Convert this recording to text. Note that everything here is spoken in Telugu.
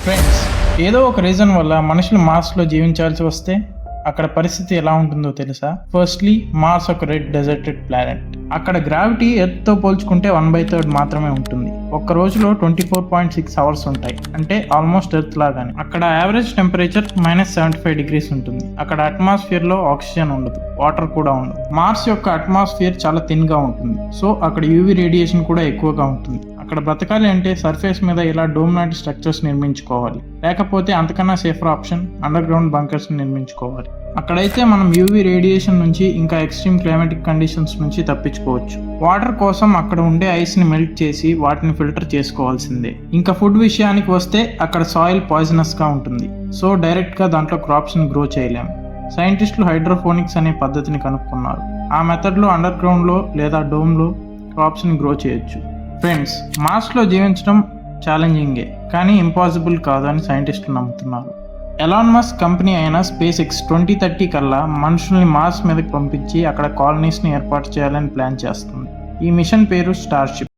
ఫ్రెండ్స్, ఏదో ఒక రీజన్ వల్ల మనుషులు మార్స్లో జీవించాల్సి వస్తే అక్కడ పరిస్థితి ఎలా ఉంటుందో తెలుసా? ఫస్ట్లీ, మార్స్ ఒక రెడ్ డెజర్టెడ్ ప్లానెట్. అక్కడ గ్రావిటీ ఎర్త్ తో పోల్చుకుంటే 1/3 మాత్రమే ఉంటుంది. ఒక్క రోజులో 24.6 అవర్స్ ఉంటాయి, అంటే ఆల్మోస్ట్ ఎర్త్ లాగానే. అక్కడ యావరేజ్ టెంపరేచర్ -75 డిగ్రీస్ ఉంటుంది. అక్కడ అట్మాస్ఫియర్ లో ఆక్సిజన్ ఉండదు, వాటర్ కూడా ఉండదు. మార్స్ యొక్క అట్మాస్ఫియర్ చాలా థిన్ గా ఉంటుంది, సో అక్కడ యూవీ రేడియేషన్ కూడా ఎక్కువగా ఉంటుంది. అక్కడ బ్రతకాలి అంటే సర్ఫేస్ మీద ఇలా డోమ్ లాంటి స్ట్రక్చర్స్ నిర్మించుకోవాలి, లేకపోతే అంతకన్నా safer option underground bunkers నిర్మించుకోవాలి. అక్కడైతే మనం యూవీ రేడియేషన్ నుంచి ఇంకా ఎక్స్ట్రీమ్ క్లైమాటిక్ కండిషన్స్ నుంచి తప్పించుకోవచ్చు. వాటర్ కోసం అక్కడ ఉండే ఐస్ ని మెల్ట్ చేసి వాటిని ఫిల్టర్ చేసుకోవాల్సిందే. ఇంకా ఫుడ్ విషయానికి వస్తే అక్కడ సాయిల్ పాయిజనస్ గా ఉంటుంది, సో డైరెక్ట్ గా దాంట్లో క్రాప్స్ ని గ్రో చేయలేము. సైంటిస్టులు హైడ్రోఫోనిక్స్ అనే పద్ధతిని కనుక్కున్నారు. ఆ మెథడ్ లో అండర్ గ్రౌండ్ లో లేదా డోమ్ లో క్రాప్స్ ని గ్రో చేయొచ్చు. ఫ్రెండ్స్, మార్స్లో జీవించడం ఛాలెంజింగే, కానీ ఇంపాసిబుల్ కాదు అని సైంటిస్టులు నమ్ముతున్నారు. ఎలాన్ మస్క్ కంపెనీ అయిన స్పేస్ ఎక్స్ 2030 కల్లా మనుషుల్ని మార్స్ మీదకి పంపించి అక్కడ కాలనీస్ని ఏర్పాటు చేయాలని ప్లాన్ చేస్తుంది. ఈ మిషన్ పేరు స్టార్షిప్.